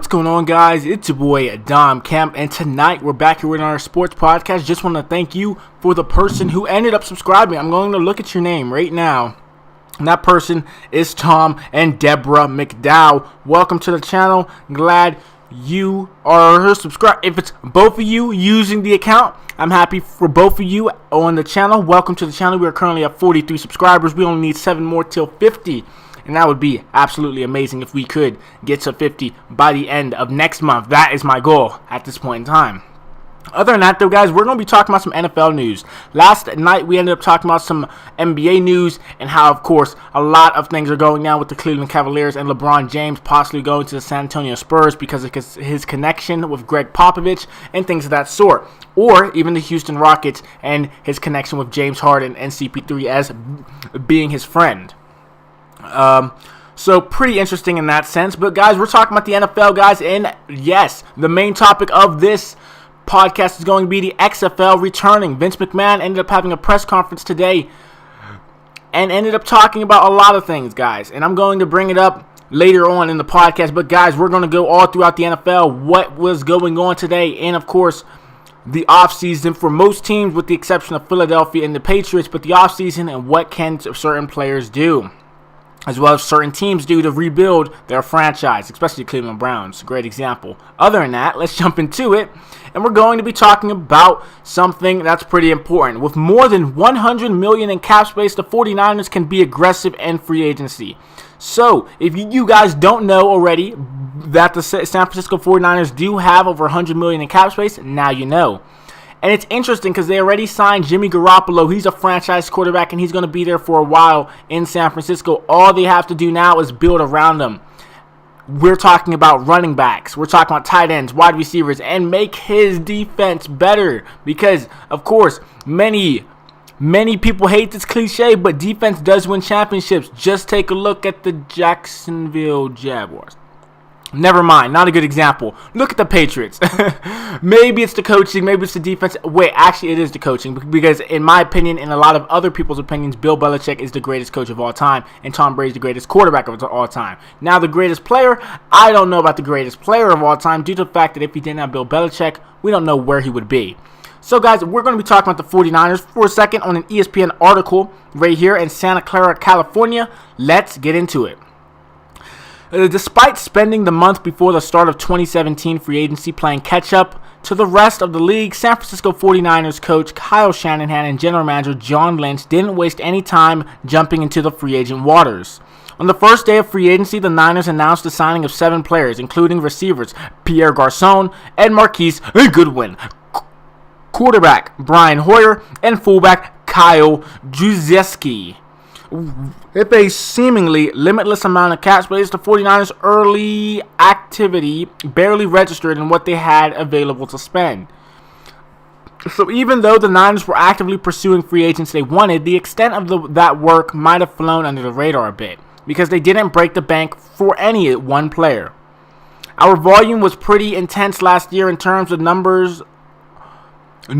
going on, guys? It's your boy Dom Kemp, and tonight we're back here with our sports podcast. Just want to thank you for the person who ended up subscribing. I'm going to look at your name right now, and that person is Tom and Deborah McDowell. Welcome to the channel. Glad you are subscribed. If it's both of you using the account, I'm happy for both of you on the channel. Welcome to the channel. We are currently at 43 subscribers. We only need 7 more till 50. And that would be absolutely amazing if we could get to 50 by the end of next month. That is my goal at this point in time. Other than that, though, guys, we're going to be talking about some NFL news. Last night, we ended up talking about some NBA news and how, of course, a lot of things are going down with the Cleveland Cavaliers and LeBron James possibly going to the San Antonio Spurs because of his connection with Greg Popovich and things of that sort. Or even the Houston Rockets and his connection with James Harden and CP3 as being his friend. So pretty interesting in that sense. But guys, we're talking about the NFL, guys, and yes, the main topic of this podcast is going to be the XFL returning. Vince McMahon ended up having a press conference today and ended up talking about a lot of things, guys, and I'm going to bring it up later on in the podcast. But guys, we're going to go all throughout the NFL, what was going on today, and of course the offseason for most teams with the exception of Philadelphia and the Patriots, but the offseason and what can certain players do, as well as certain teams do to rebuild their franchise, especially Cleveland Browns. Great example. Other than that, let's jump into it. And we're going to be talking about something that's pretty important. With more than $100 million in cap space, the 49ers can be aggressive in free agency. So, if you guys don't know already that the San Francisco 49ers do have over $100 million in cap space, now you know. And it's interesting because they already signed Jimmy Garoppolo. He's a franchise quarterback, and he's going to be there for a while in San Francisco. All they have to do now is build around him. We're talking about running backs. We're talking about tight ends, wide receivers, and make his defense better. Because, of course, many people hate this cliche, but defense does win championships. Just take a look at the Jacksonville Jaguars. Never mind, not a good example. Look at the Patriots. Maybe it's the coaching, maybe it's the defense. Wait, actually it is the coaching, because in my opinion and a lot of other people's opinions, Bill Belichick is the greatest coach of all time and Tom Brady is the greatest quarterback of all time. Now the greatest player, I don't know about the greatest player of all time due to the fact that if he didn't have Bill Belichick, we don't know where he would be. So guys, we're going to be talking about the 49ers for a second on an ESPN article right here in Santa Clara, California. Let's get into it. Despite spending the month before the start of 2017 free agency playing catch-up to the rest of the league, San Francisco 49ers coach Kyle Shanahan and general manager John Lynch didn't waste any time jumping into the free agent waters. On the first day of free agency, the Niners announced the signing of 7 players, including receivers Pierre Garçon and Marquise Goodwin, quarterback Brian Hoyer, and fullback Kyle Juszczyk. With a seemingly limitless amount of cap space, the 49ers' early activity barely registered in what they had available to spend. So even though the Niners were actively pursuing free agents they wanted, the extent of that work might have flown under the radar a bit, because they didn't break the bank for any one player. Our volume was pretty intense last year in terms of numbers. Of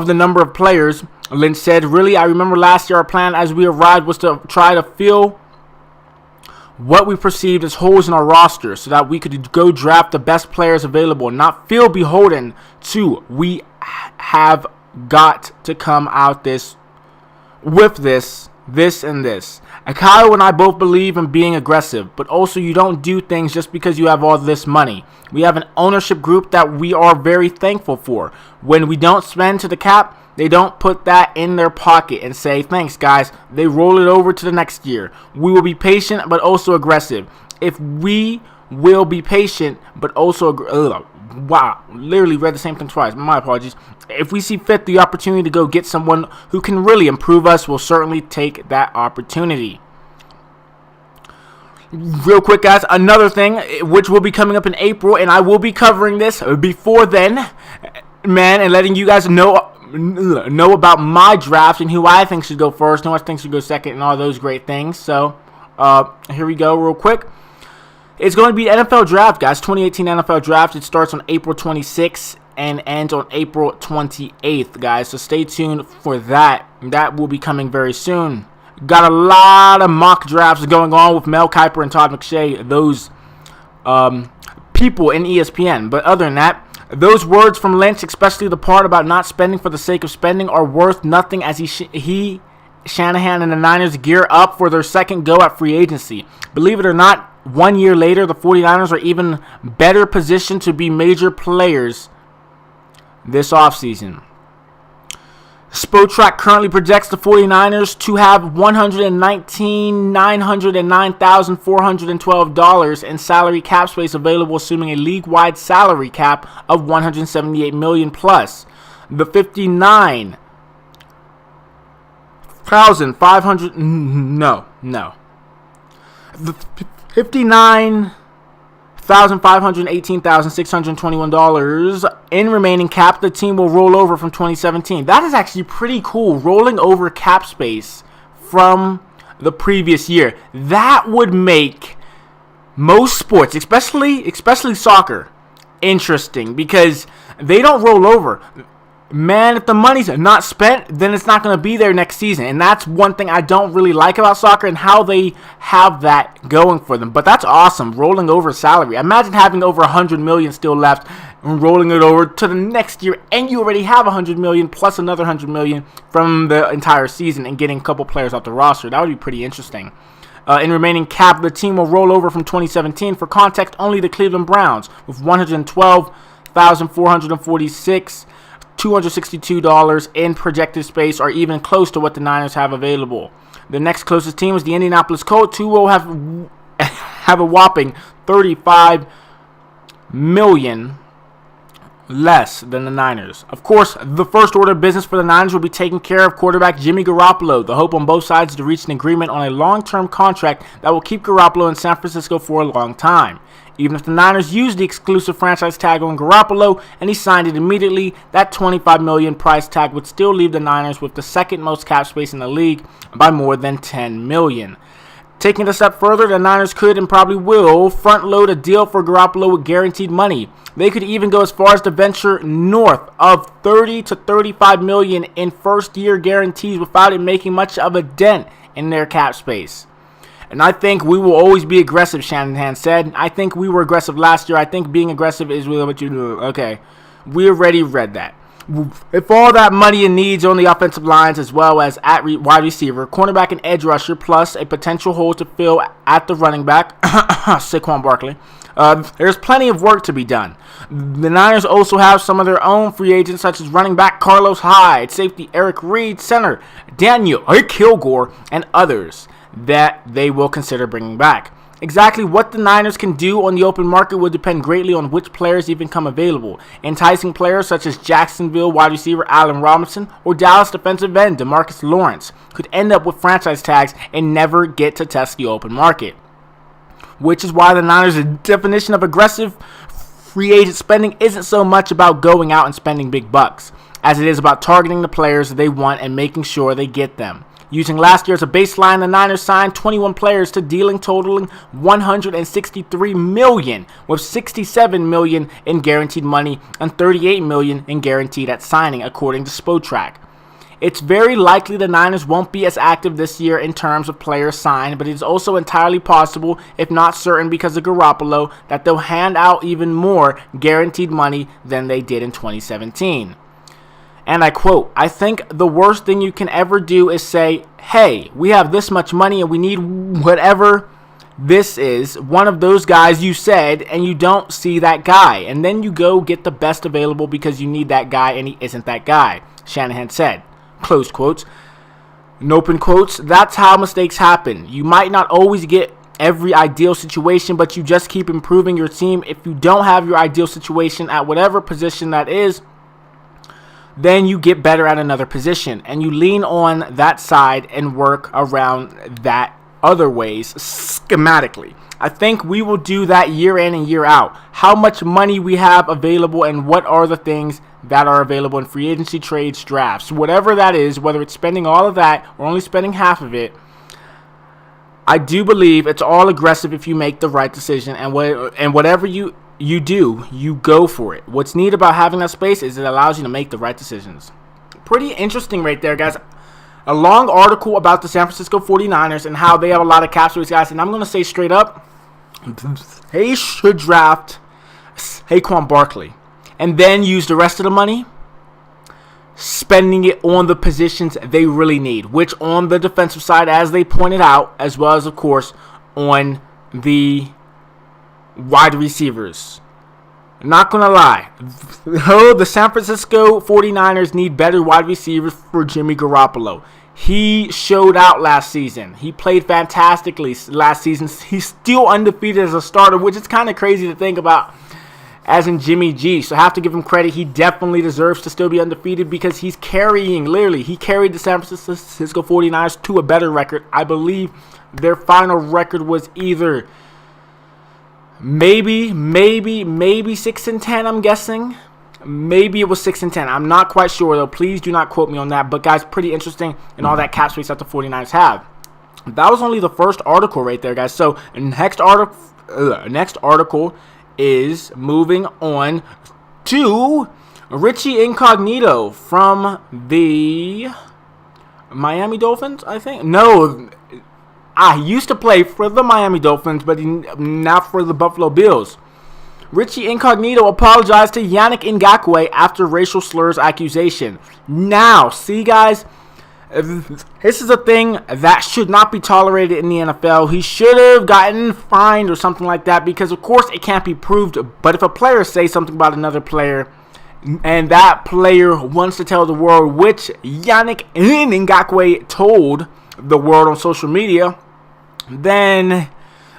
the number of players, Lynch said. Really, I remember last year our plan as we arrived was to try to fill what we perceived as holes in our roster so that we could go draft the best players available and not feel beholden to we have got to come out this and this. Kyle and I both believe in being aggressive, but also you don't do things just because you have all this money. We have an ownership group that we are very thankful for. When we don't spend to the cap, they don't put that in their pocket and say, thanks guys. They roll it over to the next year. We will be patient, but also aggressive. If we will be patient, but also wow, literally read the same thing twice. My apologies. If we see fit the opportunity to go get someone who can really improve us, we'll certainly take that opportunity. Real quick, guys, another thing which will be coming up in April, and I will be covering this before then, man, and letting you guys know about my draft and who I think should go first, who I think should go second, and all those great things. So, here we go real quick. It's going to be NFL Draft, guys. 2018 NFL Draft. It starts on April 26th and ends on April 28th, guys. So stay tuned for that. That will be coming very soon. Got a lot of mock drafts going on with Mel Kiper and Todd McShay. Those people in ESPN. But other than that, those words from Lynch, especially the part about not spending for the sake of spending, are worth nothing as Shanahan and the Niners gear up for their second go at free agency. Believe it or not, 1 year later, the 49ers are even better positioned to be major players this offseason. Spotrac currently projects the 49ers to have $119,909,412 in salary cap space available, assuming a league-wide salary cap of $178 million plus. The 59,518,621 in remaining cap the team will roll over from 2017. That is actually pretty cool, rolling over cap space from the previous year. That would make most sports, especially soccer, interesting because they don't roll over. Man, if the money's not spent, then it's not going to be there next season. And that's one thing I don't really like about soccer and how they have that going for them. But that's awesome, rolling over salary. Imagine having over $100 million still left and rolling it over to the next year. And you already have $100 million plus another $100 million from the entire season and getting a couple players off the roster. That would be pretty interesting. In remaining cap, the team will roll over from 2017. For context, only the Cleveland Browns with $112,446 $262 in projected space are even close to what the Niners have available. The next closest team is the Indianapolis Colts, who will have a whopping $35 million less than the Niners. Of course, the first order of business for the Niners will be taking care of quarterback Jimmy Garoppolo. The hope on both sides is to reach an agreement on a long-term contract that will keep Garoppolo in San Francisco for a long time. Even if the Niners used the exclusive franchise tag on Garoppolo and he signed it immediately, that $25 million price tag would still leave the Niners with the second most cap space in the league by more than $10 million. Taking it a step further, the Niners could and probably will front-load a deal for Garoppolo with guaranteed money. They could even go as far as to venture north of $30 to $35 million in first-year guarantees without it making much of a dent in their cap space. And I think we will always be aggressive, Shanahan said. I think we were aggressive last year. I think being aggressive is really what you do. Okay, we already read that. If all that money and needs on the offensive lines as well as at wide receiver, cornerback and edge rusher, plus a potential hole to fill at the running back, Saquon Barkley, there's plenty of work to be done. The Niners also have some of their own free agents such as running back Carlos Hyde, safety Eric Reed, center Daniel Kilgore, and others that they will consider bringing back. Exactly what the Niners can do on the open market will depend greatly on which players even come available. Enticing players such as Jacksonville wide receiver Allen Robinson or Dallas defensive end DeMarcus Lawrence could end up with franchise tags and never get to test the open market. Which is why the Niners' definition of aggressive free agent spending isn't so much about going out and spending big bucks, as it is about targeting the players they want and making sure they get them. Using last year as a baseline, the Niners signed 21 players to dealing totaling $163 million, with $67 million in guaranteed money and $38 million in guaranteed at signing, according to Spotrac. It's very likely the Niners won't be as active this year in terms of players signed, but it's also entirely possible, if not certain because of Garoppolo, that they'll hand out even more guaranteed money than they did in 2017. And I quote, "I think the worst thing you can ever do is say, hey, we have this much money and we need whatever this is, one of those guys you said, and you don't see that guy. And then you go get the best available because you need that guy and he isn't that guy," Shanahan said. Close quotes. And open quotes, "That's how mistakes happen. You might not always get every ideal situation, but you just keep improving your team. If you don't have your ideal situation at whatever position that is, then you get better at another position, and you lean on that side and work around that other ways schematically. I think we will do that year in and year out. How much money we have available and what are the things that are available in free agency, trades, drafts, whatever that is, whether it's spending all of that or only spending half of it. I do believe it's all aggressive if you make the right decision, and whatever you do, you go for it. What's neat about having that space is it allows you to make the right decisions." Pretty interesting right there, guys. A long article about the San Francisco 49ers and how they have a lot of cap space, guys. And I'm going to say straight up, they should draft Saquon Barkley, and then use the rest of the money spending it on the positions they really need, which on the defensive side, as they pointed out, as well as, of course, on the wide receivers. Not going to lie. The San Francisco 49ers need better wide receivers for Jimmy Garoppolo. He showed out last season. He played fantastically last season. He's still undefeated as a starter, which is kind of crazy to think about, as in Jimmy G. So I have to give him credit. He definitely deserves to still be undefeated because he's carrying, literally, he carried the San Francisco 49ers to a better record. I believe their final record was either maybe 6-10, I'm guessing. Maybe it was 6-10. I'm not quite sure, though. Please do not quote me on that. But, guys, pretty interesting in all that cap space that the 49ers have. That was only the first article right there, guys. So, next article is moving on to Richie Incognito from the Miami Dolphins, I think. No, he used to play for the Miami Dolphins, but now for the Buffalo Bills. Richie Incognito apologized to Yannick Ngakoue after racial slurs accusation. Now, see, guys, this is a thing that should not be tolerated in the NFL. He should have gotten fined or something like that because, of course, it can't be proved. But if a player says something about another player and that player wants to tell the world, which Yannick Ngakoue told the world on social media, then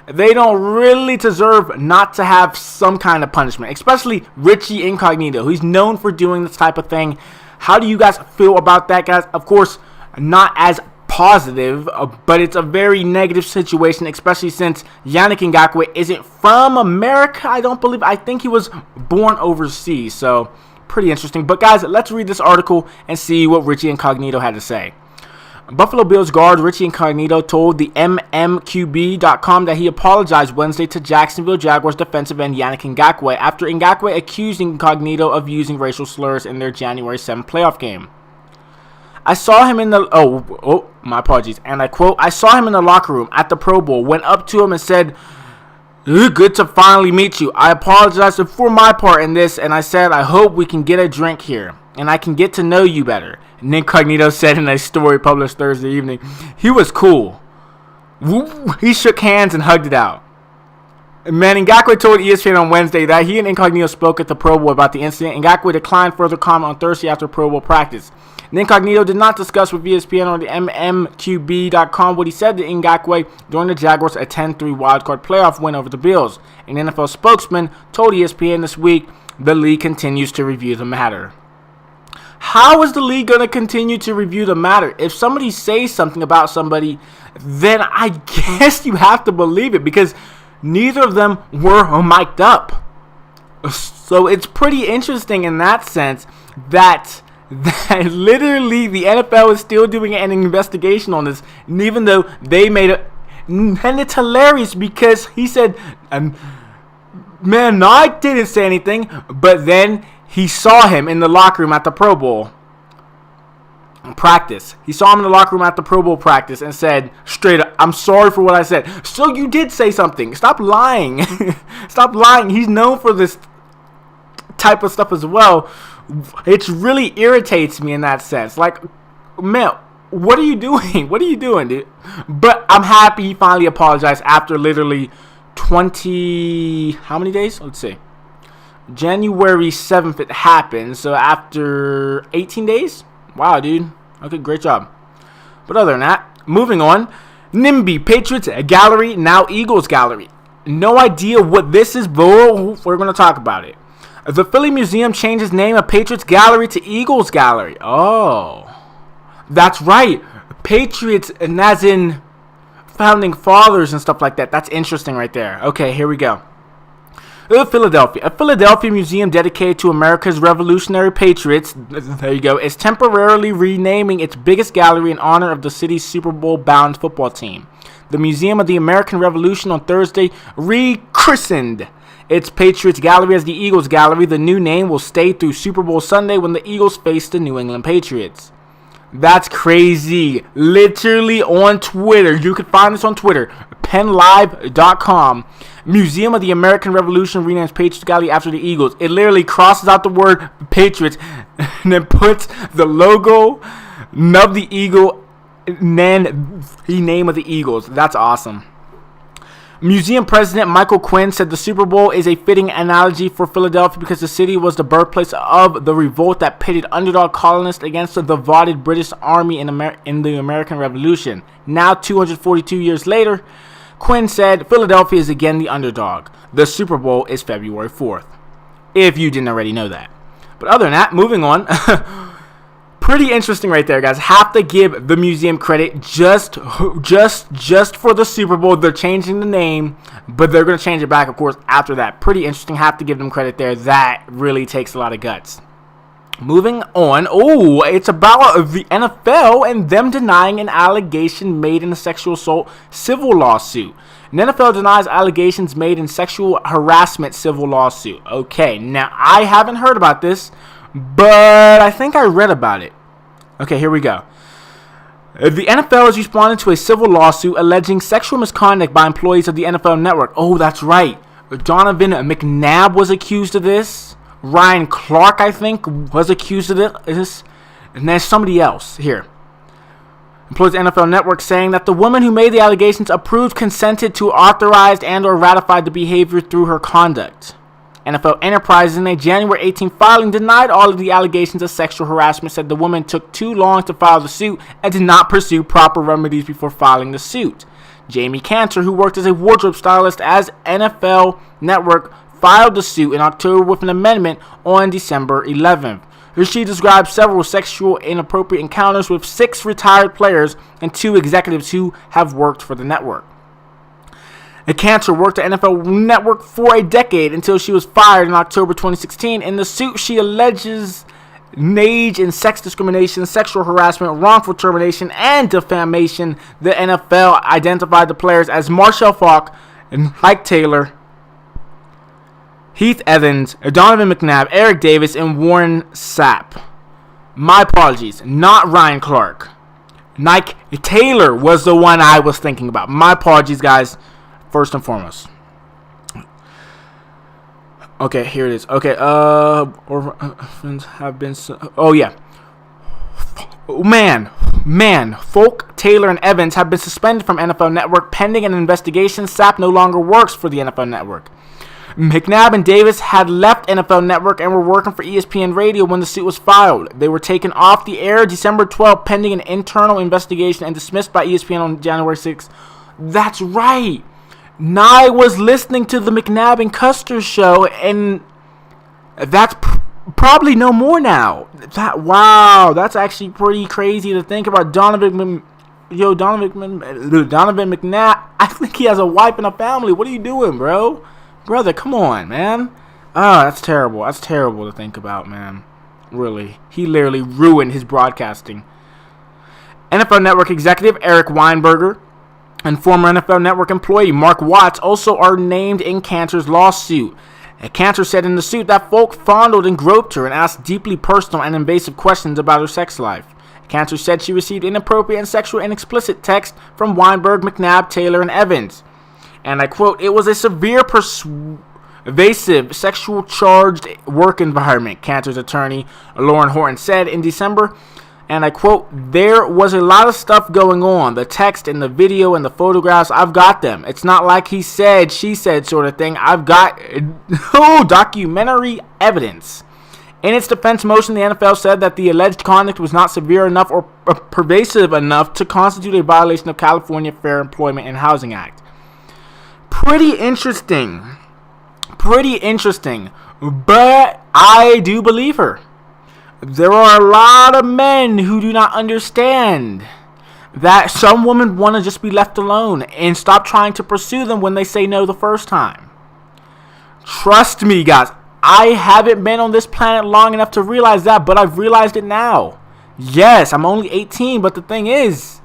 they don't really deserve not to have some kind of punishment, especially Richie Incognito. He's known for doing this type of thing. How do you guys feel about that, guys? Of course, not as positive, but it's a very negative situation, especially since Yannick Ngakoue isn't from America, I don't believe. I think he was born overseas, so pretty interesting. But, guys, let's read this article and see what Richie Incognito had to say. Buffalo Bills guard Richie Incognito told the MMQB.com that he apologized Wednesday to Jacksonville Jaguars defensive end Yannick Ngakoue after Ngakoue accused Incognito of using racial slurs in their January 7th playoff game. I saw him in the my apologies, and I quote, I saw him in the locker room at the Pro Bowl, went up to him and said, good to finally meet you. I apologize for my part in this, and I said, I hope we can get a drink here, and I can get to know you better. And Incognito said in a story published Thursday evening, he was cool. He shook hands and hugged it out. Man, Ngakoue told ESPN on Wednesday that he and Incognito spoke at the Pro Bowl about the incident. Ngakoue declined further comment on Thursday after Pro Bowl practice. And Incognito did not discuss with ESPN or the MMQB.com what he said to Ngakoue during the Jaguars' 10-3 wildcard playoff win over the Bills. An NFL spokesman told ESPN this week the league continues to review the matter. How is the league going to continue to review the matter? If somebody says something about somebody, then I guess you have to believe it because neither of them were mic'd up. So it's pretty interesting in that sense that literally the NFL is still doing an investigation on this, and even though they made it, and it's hilarious because he said, man, no, I didn't say anything, but then he saw him in the locker room at the Pro Bowl practice. He saw him in the locker room at the Pro Bowl practice and said straight up, I'm sorry for what I said. So you did say something. Stop lying. Stop lying. He's known for this type of stuff as well. It really irritates me in that sense. Like, man, what are you doing? What are you doing, dude? But I'm happy he finally apologized after literally 20... How many days? Let's see. January 7th it happened. So after 18 days? Wow, dude. Okay, great job. But other than that, moving on. NIMBY, Patriots Gallery, now Eagles Gallery. No idea what this is, but we're going to talk about it. The Philly Museum changed its name of Patriots Gallery to Eagles Gallery. Oh, that's right. Patriots, and as in founding fathers and stuff like that. That's interesting right there. Okay, here we go. Philadelphia. A Philadelphia museum dedicated to America's revolutionary patriots, there you go, is temporarily renaming its biggest gallery in honor of the city's Super Bowl-bound football team. The Museum of the American Revolution on Thursday rechristened its Patriots Gallery as the Eagles Gallery. The new name will stay through Super Bowl Sunday when the Eagles face the New England Patriots. That's crazy. Literally on Twitter. You can find this on Twitter. PennLive.com. Museum of the American Revolution renames Patriots Gallery after the Eagles. It literally crosses out the word Patriots and then puts the logo of the Eagle and then the name of the Eagles. That's awesome. Museum president Michael Quinn said the Super Bowl is a fitting analogy for Philadelphia because the city was the birthplace of the revolt that pitted underdog colonists against the divided British Army in the American Revolution. Now, 242 years later, Quinn said Philadelphia is again the underdog. The Super Bowl is February 4th, if you didn't already know that. But other than that, moving on. Pretty interesting right there, guys. Have to give the museum credit just for the Super Bowl. They're changing the name, but they're going to change it back, of course, after that. Pretty interesting. Have to give them credit there. That really takes a lot of guts. Moving on. Oh, it's about the NFL and them denying an allegation made in a sexual assault civil lawsuit. An NFL denies allegations made in sexual harassment civil lawsuit. Okay, now I haven't heard about this, but I think I read about it. Okay, here we go. The NFL has responded to a civil lawsuit alleging sexual misconduct by employees of the NFL Network. Oh, that's right. Donovan McNabb was accused of this. Ryan Clark, I think, was accused of this. And there's somebody else here. Employees of the NFL Network saying that the woman who made the allegations approved, consented to, authorized, and or ratified the behavior through her conduct. NFL Enterprises, in a January 18 filing, denied all of the allegations of sexual harassment, said the woman took too long to file the suit and did not pursue proper remedies before filing the suit. Jamie Cantor, who worked as a wardrobe stylist as NFL Network, filed the suit in October with an amendment on December 11th. She described several sexual inappropriate encounters with 6 retired players and 2 executives who have worked for the network. Cantor worked at NFL Network for a decade until she was fired in October 2016. In the suit, she alleges age and sex discrimination, sexual harassment, wrongful termination, and defamation. The NFL identified the players as Marshall Faulk and Mike Taylor, Heath Evans, Donovan McNabb, Eric Davis, and Warren Sapp. My apologies, not Ryan Clark. Mike Taylor was the one I was thinking about. My apologies, guys. First and foremost. Okay, here it is. Okay, have been. Oh yeah. Man, Folk, Taylor, and Evans have been suspended from NFL Network pending an investigation. Sapp no longer works for the NFL Network. McNabb and Davis had left NFL Network and were working for ESPN Radio when the suit was filed. They were taken off the air December 12th pending an internal investigation and dismissed by ESPN on January 6th. That's right. I was listening to the McNabb and Custer show, and that's probably no more now. Wow, that's actually pretty crazy to think about. Donovan McNabb. I think he has a wife and a family. What are you doing, bro? Brother, come on, man. Oh, that's terrible. That's terrible to think about, man. Really. He literally ruined his broadcasting. NFL Network executive Eric Weinberger and former NFL Network employee Mark Watts also are named in Cantor's lawsuit. Cantor said in the suit that Folk fondled and groped her and asked deeply personal and invasive questions about her sex life. Cantor said she received inappropriate and sexual and explicit text from Weinberg, McNabb, Taylor, and Evans. And I quote, "It was a severe, pervasive, sexual charged work environment," Cantor's attorney, Lauren Horton, said in December. And I quote, "There was a lot of stuff going on. The text and the video and the photographs, I've got them. It's not like he said, she said sort of thing. I've got documentary evidence." In its defense motion, the NFL said that the alleged conduct was not severe enough or pervasive enough to constitute a violation of California Fair Employment and Housing Act. Pretty interesting. But I do believe her. There are a lot of men who do not understand that some women want to just be left alone and stop trying to pursue them when they say no the first time. Trust me, guys. I haven't been on this planet long enough to realize that, but I've realized it now. Yes, I'm only 18, but the thing is,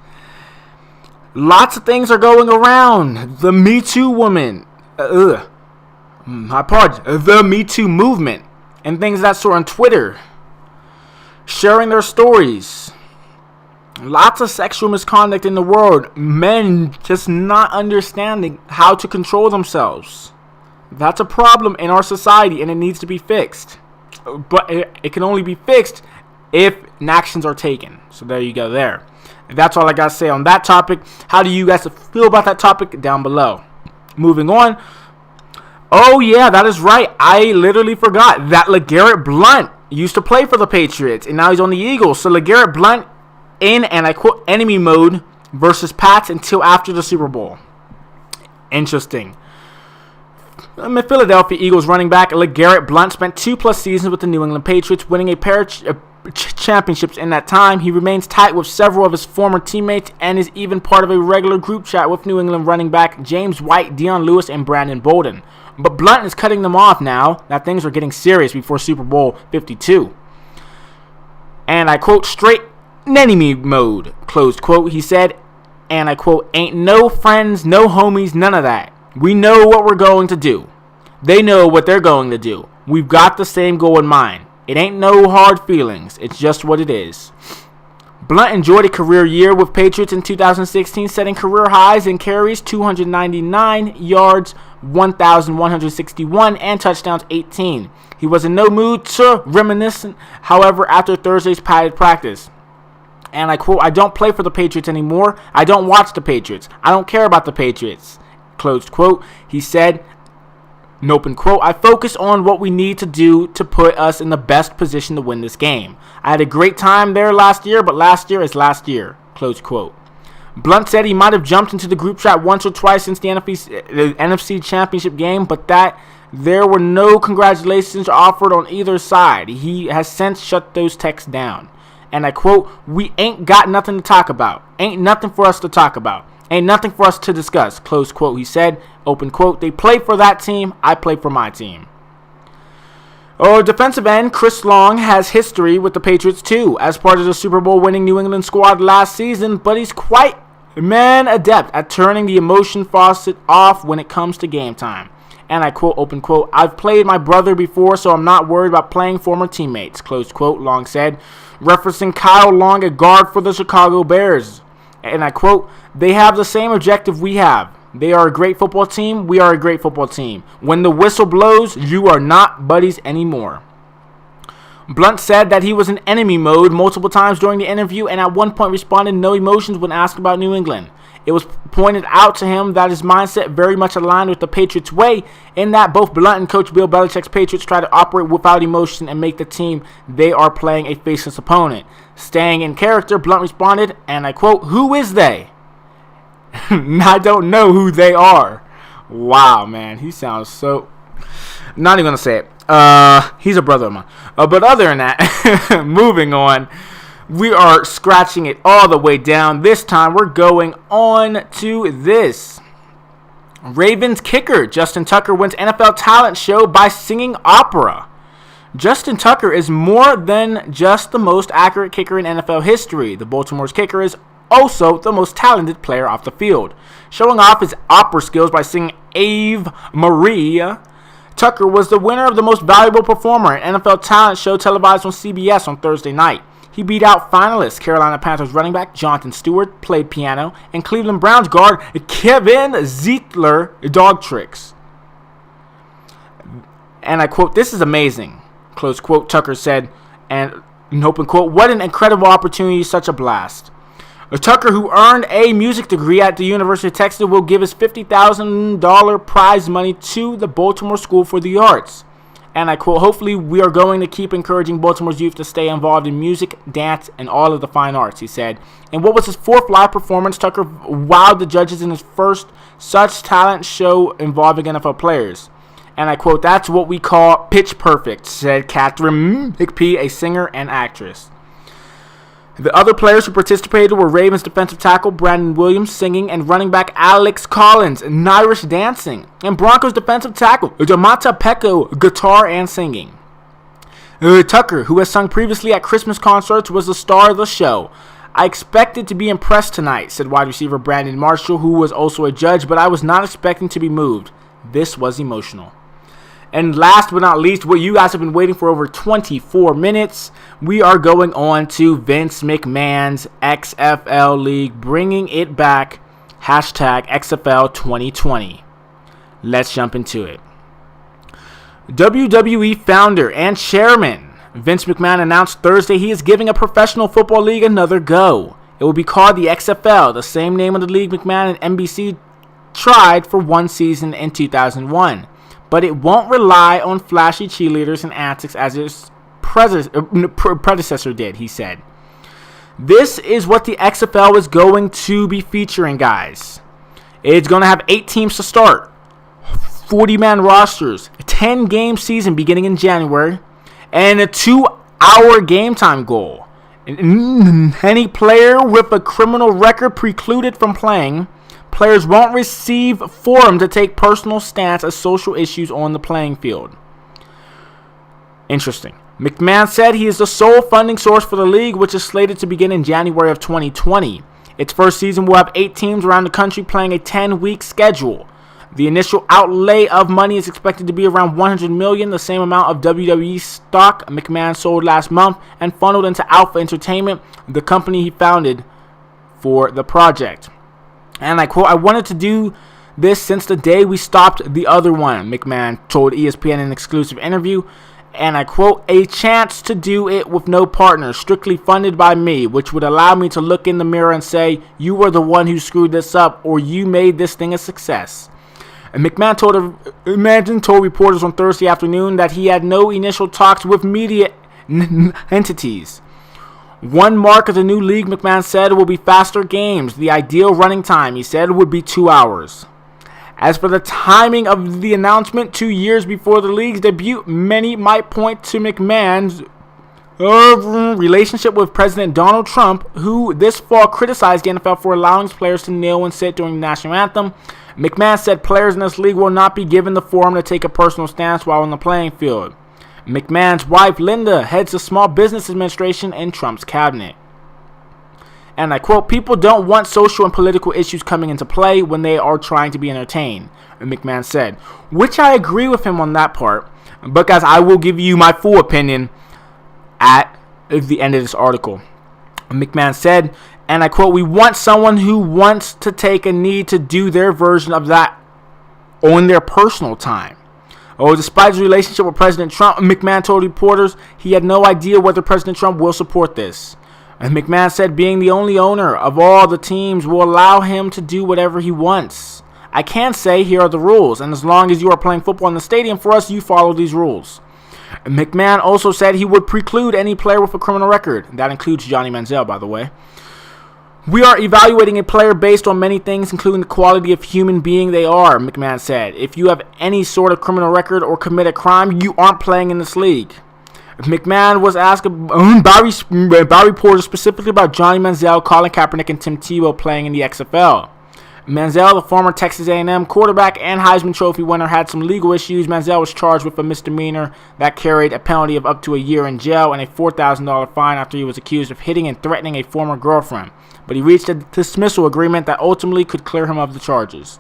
lots of things are going around. The Me Too woman. My apologies. The Me Too movement and things of that sort on Twitter. Sharing their stories. Lots of sexual misconduct in the world. Men just not understanding how to control themselves. That's a problem in our society, and it needs to be fixed. But it can only be fixed if actions are taken. So there you go there. That's all I got to say on that topic. How do you guys feel about that topic? Down below. Moving on. Oh, yeah, that is right. I literally forgot that LeGarrette Blount used to play for the Patriots, and now he's on the Eagles. So LeGarrette Blount in, and I quote, enemy mode versus Pats until after the Super Bowl. Interesting. Philadelphia Eagles running back LeGarrette Blount spent 2+ seasons with the New England Patriots, winning a pair of championships in that time. He remains tight with several of his former teammates and is even part of a regular group chat with New England running back James White, Dion Lewis, and Brandon Bolden. But Blount is cutting them off now that things are getting serious before Super Bowl 52. And I quote, straight enemy mode, closed quote. He said, and I quote, ain't no friends, no homies, none of that. We know what we're going to do. They know what they're going to do. We've got the same goal in mind. It ain't no hard feelings. It's just what it is. Blount enjoyed a career year with Patriots in 2016, setting career highs in carries, 299 yards, 1,161, and touchdowns, 18. He was in no mood to reminisce, however, after Thursday's padded practice. And I quote, I don't play for the Patriots anymore. I don't watch the Patriots. I don't care about the Patriots. Closed quote. He said, and open quote, I focus on what we need to do to put us in the best position to win this game. I had a great time there last year, but last year is last year. Close quote. Blount said he might have jumped into the group chat once or twice since the NFC Championship game, but that there were no congratulations offered on either side. He has since shut those texts down. And I quote, we ain't got nothing to talk about. Ain't nothing for us to talk about. Ain't nothing for us to discuss. Close quote, he said. Open quote, they play for that team. I play for my team. Oh, defensive end Chris Long has history with the Patriots too, as part of the Super Bowl winning New England squad last season, but he's quite adept at turning the emotion faucet off when it comes to game time. And I quote, open quote, I've played my brother before, so I'm not worried about playing former teammates. Close quote, Long said, referencing Kyle Long, a guard for the Chicago Bears. And I quote, they have the same objective we have. They are a great football team. We are a great football team. When the whistle blows, you are not buddies anymore. Blount said that he was in enemy mode multiple times during the interview and at one point responded no emotions when asked about New England. It was pointed out to him that his mindset very much aligned with the Patriots' way, in that both Blount and Coach Bill Belichick's Patriots try to operate without emotion and make the team they are playing a faceless opponent. Staying in character, Blount responded, and I quote, who is they? I don't know who they are. Wow, man. He sounds so... Not even going to say it. He's a brother of mine. But other than that, moving on, we are scratching it all the way down. This time, we're going on to this. Ravens kicker Justin Tucker wins NFL talent show by singing opera. Justin Tucker is more than just the most accurate kicker in NFL history. The Baltimore's kicker is also the most talented player off the field. Showing off his opera skills by singing Ave Maria, Tucker was the winner of the most valuable performer, an NFL talent show televised on CBS on Thursday night. He beat out finalists Carolina Panthers running back Jonathan Stewart, played piano, and Cleveland Browns guard Kevin Zeitler dog tricks. And I quote, this is amazing, close quote, Tucker said, and open quote, what an incredible opportunity, such a blast. Tucker, who earned a music degree at the University of Texas, will give his $50,000 prize money to the Baltimore School for the Arts. And I quote, hopefully we are going to keep encouraging Baltimore's youth to stay involved in music, dance, and all of the fine arts, he said. In what was his fourth live performance, Tucker wowed the judges in his first such talent show involving NFL players. And I quote, that's what we call pitch perfect, said Catherine McPhee, a singer and actress. The other players who participated were Ravens defensive tackle Brandon Williams singing and running back Alex Collins Irish dancing, and Broncos defensive tackle Jamata Peko guitar and singing. Tucker, who has sung previously at Christmas concerts, was the star of the show. I expected to be impressed tonight, said wide receiver Brandon Marshall, who was also a judge, but I was not expecting to be moved. This was emotional. And last but not least, what you guys have been waiting for over 24 minutes, we are going on to Vince McMahon's XFL League, bringing it back, hashtag XFL 2020. Let's jump into it. WWE founder and chairman Vince McMahon announced Thursday he is giving a professional football league another go. It will be called the XFL, the same name of the league McMahon and NBC tried for one season in 2001. But it won't rely on flashy cheerleaders and antics as its predecessor did, he said. This is what the XFL is going to be featuring, guys. It's going to have 8 teams to start, 40-man rosters, a 10-game season beginning in January, and a 2-hour game time goal. Any player with a criminal record precluded from playing. Players won't receive forum to take personal stance as social issues on the playing field. Interesting. McMahon said he is the sole funding source for the league, which is slated to begin in January of 2020. Its first season will have 8 teams around the country playing a 10-week schedule. The initial outlay of money is expected to be around $100 million, the same amount of WWE stock McMahon sold last month and funneled into Alpha Entertainment, the company he founded for the project. And I quote, "I wanted to do this since the day we stopped the other one," McMahon told ESPN in an exclusive interview. And I quote, "A chance to do it with no partners, strictly funded by me, which would allow me to look in the mirror and say, you were the one who screwed this up, or you made this thing a success." And McMahon told reporters on Thursday afternoon that he had no initial talks with media entities. One mark of the new league, McMahon said, will be faster games. The ideal running time, he said, would be 2 hours. As for the timing of the announcement, 2 years before the league's debut, many might point to McMahon's relationship with President Donald Trump, who this fall criticized the NFL for allowing players to kneel and sit during the national anthem. McMahon said players in this league will not be given the forum to take a personal stance while on the playing field. McMahon's wife, Linda, heads the Small Business Administration in Trump's cabinet. And I quote, "People don't want social and political issues coming into play when they are trying to be entertained," McMahon said, which I agree with him on that part. But guys, I will give you my full opinion at the end of this article. McMahon said, and I quote, "We want someone who wants to take a knee to do their version of that on their personal time." Despite his relationship with President Trump, McMahon told reporters he had no idea whether President Trump will support this. And McMahon said being the only owner of all the teams will allow him to do whatever he wants. "I can say here are the rules, and as long as you are playing football in the stadium for us, you follow these rules." And McMahon also said he would preclude any player with a criminal record. That includes Johnny Manziel, by the way. "We are evaluating a player based on many things, including the quality of human being they are," McMahon said. "If you have any sort of criminal record or commit a crime, you aren't playing in this league." McMahon was asked by reporters specifically about Johnny Manziel, Colin Kaepernick, and Tim Tebow playing in the XFL. Manziel, the former Texas A&M quarterback and Heisman Trophy winner, had some legal issues. Manziel was charged with a misdemeanor that carried a penalty of up to a year in jail and a $4,000 fine after he was accused of hitting and threatening a former girlfriend. But he reached a dismissal agreement that ultimately could clear him of the charges.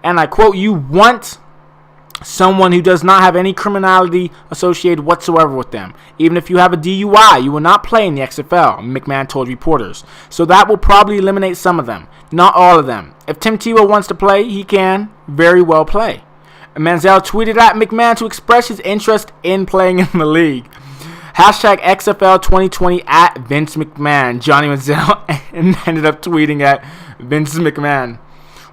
And I quote, "You want someone who does not have any criminality associated whatsoever with them. Even if you have a DUI, you will not play in the XFL," McMahon told reporters. "So that will probably eliminate some of them, not all of them. If Tim Tebow wants to play, he can very well play." Manziel tweeted at McMahon to express his interest in playing in the league. Hashtag XFL 2020 at Vince McMahon. Johnny Manziel ended up tweeting at Vince McMahon.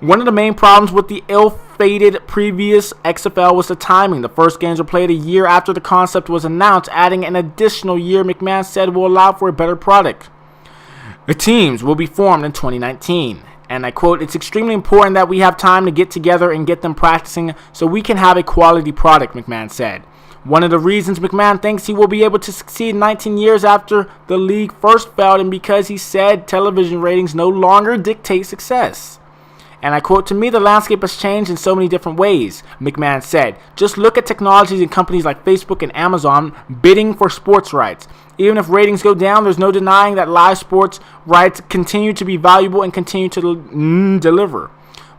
One of the main problems with the ill-fated previous XFL was the timing. The first games were played a year after the concept was announced, adding an additional year McMahon said will allow for a better product. The teams will be formed in 2019. And I quote, "It's extremely important that we have time to get together and get them practicing so we can have a quality product," McMahon said. One of the reasons McMahon thinks he will be able to succeed 19 years after the league first failed, and because he said television ratings no longer dictate success. And I quote, "To me, the landscape has changed in so many different ways," McMahon said. "Just look at technologies and companies like Facebook and Amazon bidding for sports rights. Even if ratings go down, there's no denying that live sports rights continue to be valuable and continue to deliver.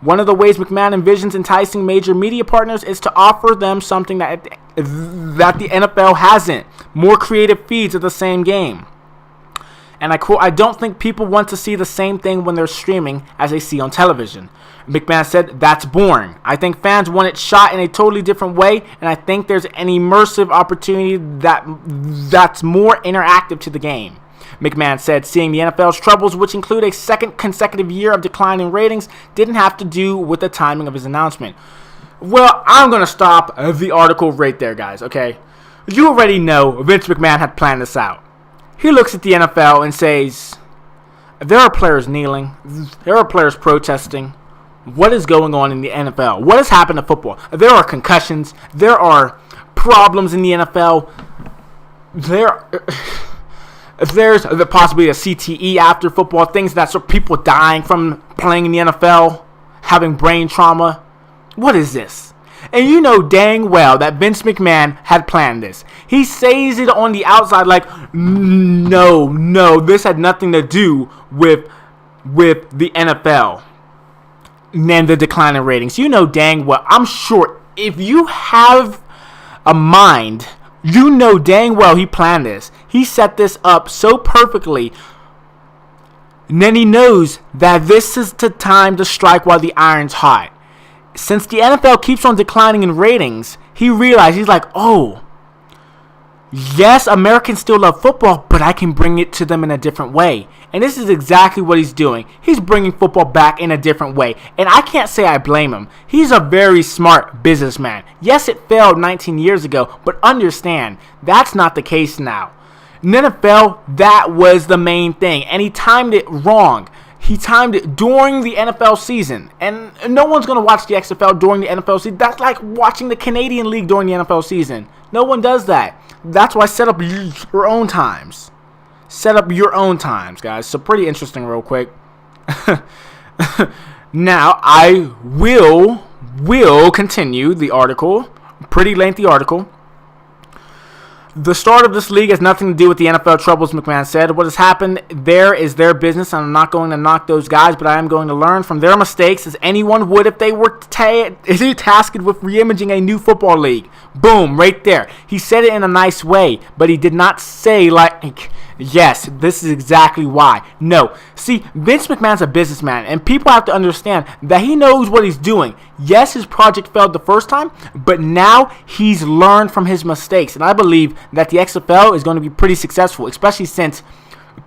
One of the ways McMahon envisions enticing major media partners is to offer them something that the NFL hasn't: more creative feeds of the same game. And I quote, "I don't think people want to see the same thing when they're streaming as they see on television." McMahon said, "That's boring. I think fans want it shot in a totally different way, and I think there's an immersive opportunity that's more interactive to the game." McMahon said seeing the NFL's troubles, which include a second consecutive year of declining ratings, didn't have to do with the timing of his announcement. Well, I'm going to stop the article right there, guys, okay? You already know Vince McMahon had planned this out. He looks at the NFL and says, there are players kneeling. There are players protesting. What is going on in the NFL? What has happened to football? There are concussions. There are problems in the NFL. There's possibly a CTE after football. Things that sort of people dying from playing in the NFL, having brain trauma. What is this? And you know dang well that Vince McMahon had planned this. He says it on the outside like, no, this had nothing to do with the NFL and the declining ratings. You know dang well. I'm sure if you have a mind, you know dang well he planned this. He set this up so perfectly. And then he knows that this is the time to strike while the iron's hot. Since the NFL keeps on declining in ratings, he realized, he's like, oh, yes, Americans still love football, but I can bring it to them in a different way. And this is exactly what he's doing. He's bringing football back in a different way. And I can't say I blame him. He's a very smart businessman. Yes, it failed 19 years ago, but understand, that's not the case now. In NFL, that was the main thing. And he timed it wrong. He timed it during the NFL season. And no one's going to watch the XFL during the NFL season. That's like watching the Canadian League during the NFL season. No one does that. That's why set up your own times. Set up your own times, guys. So pretty interesting real quick. Now, I will continue the article. Pretty lengthy article. The start of this league has nothing to do with the NFL troubles, McMahon said. What has happened there is their business, and I'm not going to knock those guys, but I am going to learn from their mistakes as anyone would if they were tasked with reimaging a new football league. Boom, right there. He said it in a nice way, but he did not say like, yes, this is exactly why. No. See, Vince McMahon's a businessman, and people have to understand that he knows what he's doing. Yes, his project failed the first time, but now he's learned from his mistakes, and I believe that the XFL is going to be pretty successful, especially since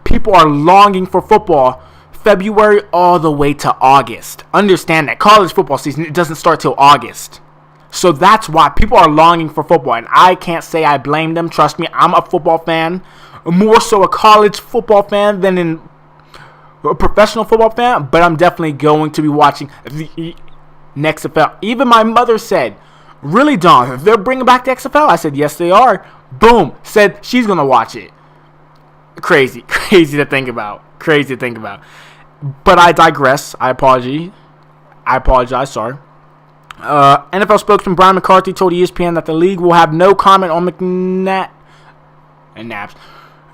people are longing for football February all the way to August. Understand that college football season, it doesn't start till August. So that's why people are longing for football, and I can't say I blame them. Trust me, I'm a football fan, more so a college football fan than a professional football fan, but I'm definitely going to be watching the next XFL. Even my mother said, really, Don, they're bringing back the XFL? I said, yes, they are. Boom. Said she's going to watch it. Crazy to think about. But I digress. I apologize, sorry. NFL spokesman Brian McCarthy told ESPN that the league will have no comment on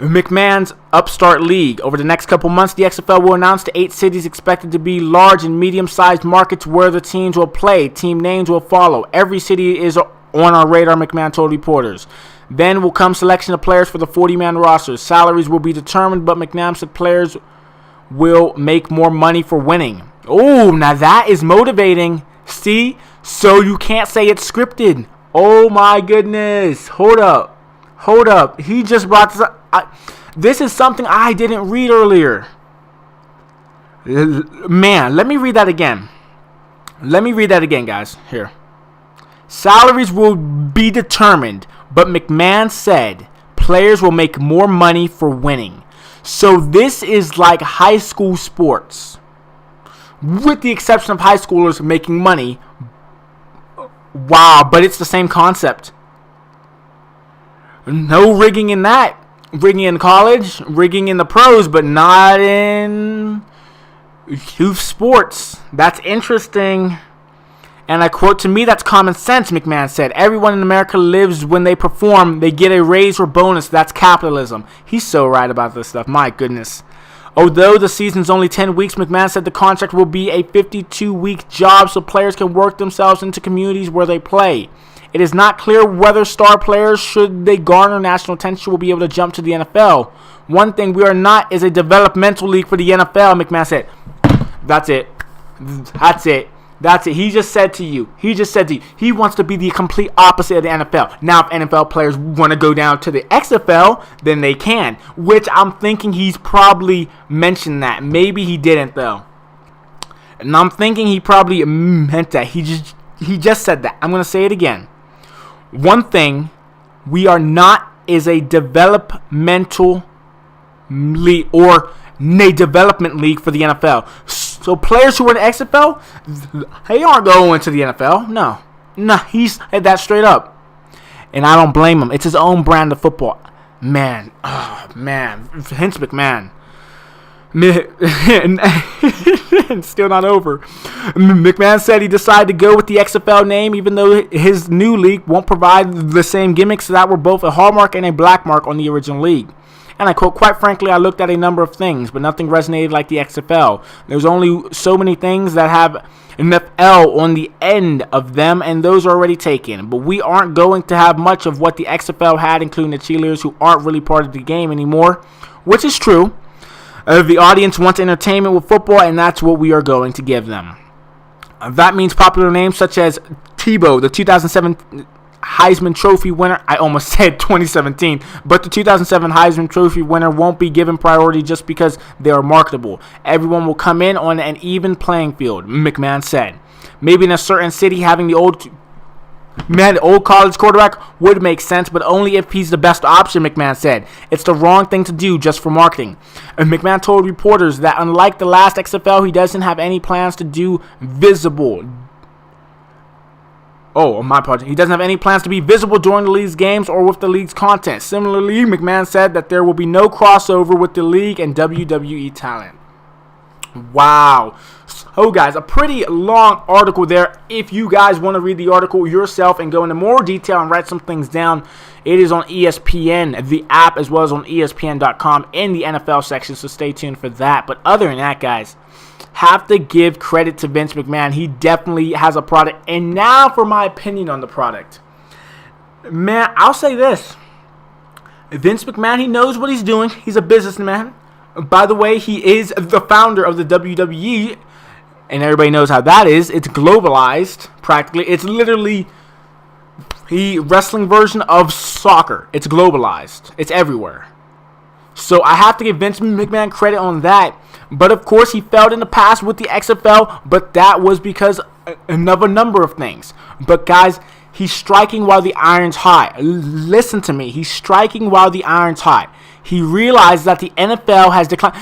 McMahon's upstart league. Over the next couple months, the XFL will announce the 8 cities expected to be large and medium-sized markets where the teams will play. Team names will follow. Every city is on our radar, McMahon told reporters. Then will come selection of players for the 40-man rosters. Salaries will be determined, but McMahon said players will make more money for winning. Oh, now that is motivating. See? So you can't say it's scripted. Oh, my goodness. Hold up. He just brought this up. This is something I didn't read earlier. Man, let me read that again. Guys. Here. Salaries will be determined, but McMahon said players will make more money for winning. So this is like high school sports, with the exception of high schoolers making money. Wow, but it's the same concept. No rigging in that. Rigging in college, rigging in the pros, but not in youth sports. That's interesting. And I quote, to me, that's common sense, McMahon said. Everyone in America lives when they perform. They get a raise or bonus. That's capitalism. He's so right about this stuff. My goodness. Although the season's only 10 weeks, McMahon said the contract will be a 52-week job so players can work themselves into communities where they play. It is not clear whether star players, should they garner national attention, will be able to jump to the NFL. One thing we are not is a developmental league for the NFL, McMahon said. That's it. He just said to you, he wants to be the complete opposite of the NFL. Now, if NFL players want to go down to the XFL, then they can. Which I'm thinking he's probably mentioned that. Maybe he didn't, though. And I'm thinking he probably meant that. He just said that. I'm going to say it again. One thing we are not is a developmental league or a development league for the NFL. So players who are in the XFL, they aren't going to the NFL. No, he said that straight up. And I don't blame him. It's his own brand of football. Man, Vince McMahon. Still not over. McMahon said he decided to go with the XFL name even though his new league won't provide the same gimmicks that were both a hallmark and a black mark on the original league. And I quote, "Quite frankly, I looked at a number of things, but nothing resonated like the XFL. There's only so many things that have NFL on the end of them, and those are already taken. But we aren't going to have much of what the XFL had, including the cheerleaders who aren't really part of the game anymore," which is true. The audience wants entertainment with football, and that's what we are going to give them. That means popular names such as Tebow, the 2007 Heisman Trophy winner. I almost said 2017, but the 2007 Heisman Trophy winner won't be given priority just because they are marketable. Everyone will come in on an even playing field, McMahon said. Maybe in a certain city having the old college quarterback would make sense, but only if he's the best option, McMahon said. It's the wrong thing to do just for marketing. And McMahon told reporters that unlike the last XFL, he doesn't have any plans to do visible. He doesn't have any plans to be visible during the league's games or with the league's content. Similarly, McMahon said that there will be no crossover with the league and WWE talent. Wow. So, guys, a pretty long article there. If you guys want to read the article yourself and go into more detail and write some things down, it is on ESPN, the app, as well as on ESPN.com in the NFL section, so stay tuned for that. But other than that, guys, have to give credit to Vince McMahon. He definitely has a product. And now for my opinion on the product. Man, I'll say this. Vince McMahon, he knows what he's doing. He's a businessman. By the way, he is the founder of the WWE, and everybody knows how that is. It's globalized, practically. It's literally the wrestling version of soccer. It's globalized. It's everywhere. So I have to give Vince McMahon credit on that. But, of course, he failed in the past with the XFL, but that was because of a number of things. But, guys, he's striking while the iron's hot. Listen to me. He's striking while the iron's hot. He realized that the NFL has declined.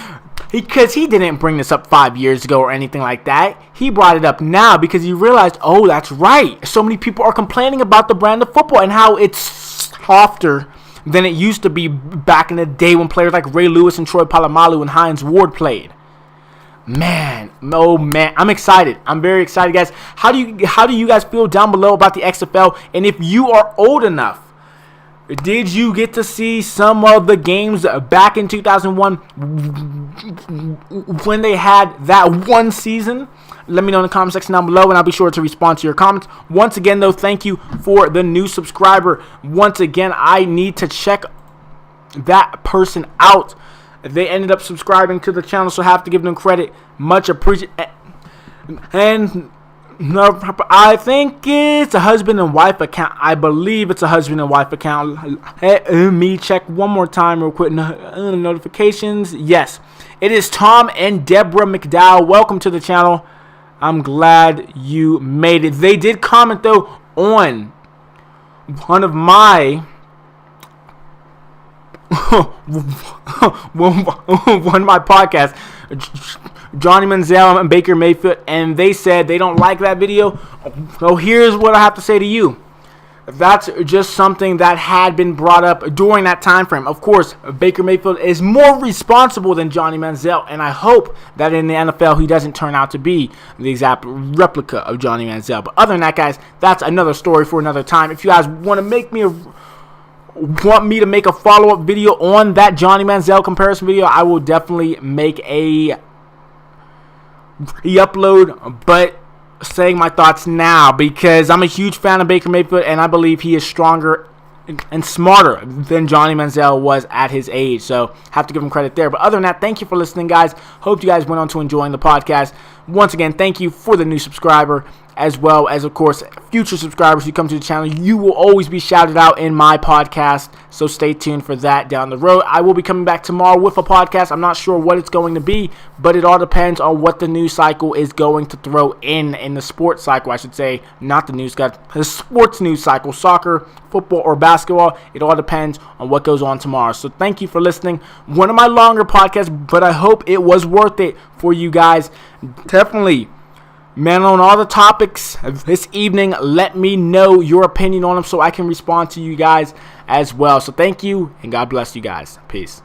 Because he didn't bring this up 5 years ago or anything like that. He brought it up now because he realized, oh, that's right. So many people are complaining about the brand of football and how it's softer than it used to be back in the day when players like Ray Lewis and Troy Polamalu and Hines Ward played. Man, I'm excited. I'm very excited, guys. How do you guys feel down below about the XFL? And if you are old enough, did you get to see some of the games back in 2001 when they had that one season? Let me know in the comment section down below, and I'll be sure to respond to your comments. Once again, though, thank you for the new subscriber. Once again, I need to check that person out. They ended up subscribing to the channel, so I have to give them credit. Much appreciated. And no, I think it's a husband and wife account. I believe it's a husband and wife account. Let me check one more time real quick. Notifications. Yes, it is Tom and Deborah McDowell. Welcome to the channel. I'm glad you made it. They did comment, though, on one of my podcasts, Johnny Manziel and Baker Mayfield, and they said they don't like that video. So here's what I have to say to you. That's just something that had been brought up during that time frame. Of course, Baker Mayfield is more responsible than Johnny Manziel, and I hope that in the NFL he doesn't turn out to be the exact replica of Johnny Manziel. But other than that, guys, that's another story for another time. If you guys want to make me want me to make a follow-up video on that Johnny Manziel comparison video, I will definitely make a re-upload, but saying my thoughts now because I'm a huge fan of Baker Mayfield and I believe he is stronger and smarter than Johnny Manziel was at his age. So have to give him credit there. But other than that, thank you for listening, guys. Hope you guys went on to enjoying the podcast. Once again, thank you for the new subscriber, as well as, of course, future subscribers who come to the channel. You will always be shouted out in my podcast, so stay tuned for that down the road. I will be coming back tomorrow with a podcast. I'm not sure what it's going to be, but it all depends on what the news cycle is going to throw in the sports cycle, I should say, not the news cycle, the sports news cycle, soccer, football, or basketball. It all depends on what goes on tomorrow. So thank you for listening. One of my longer podcasts, but I hope it was worth it for you guys. Definitely, man, on all the topics this evening, let me know your opinion on them so I can respond to you guys as well. So thank you, and God bless you guys. Peace.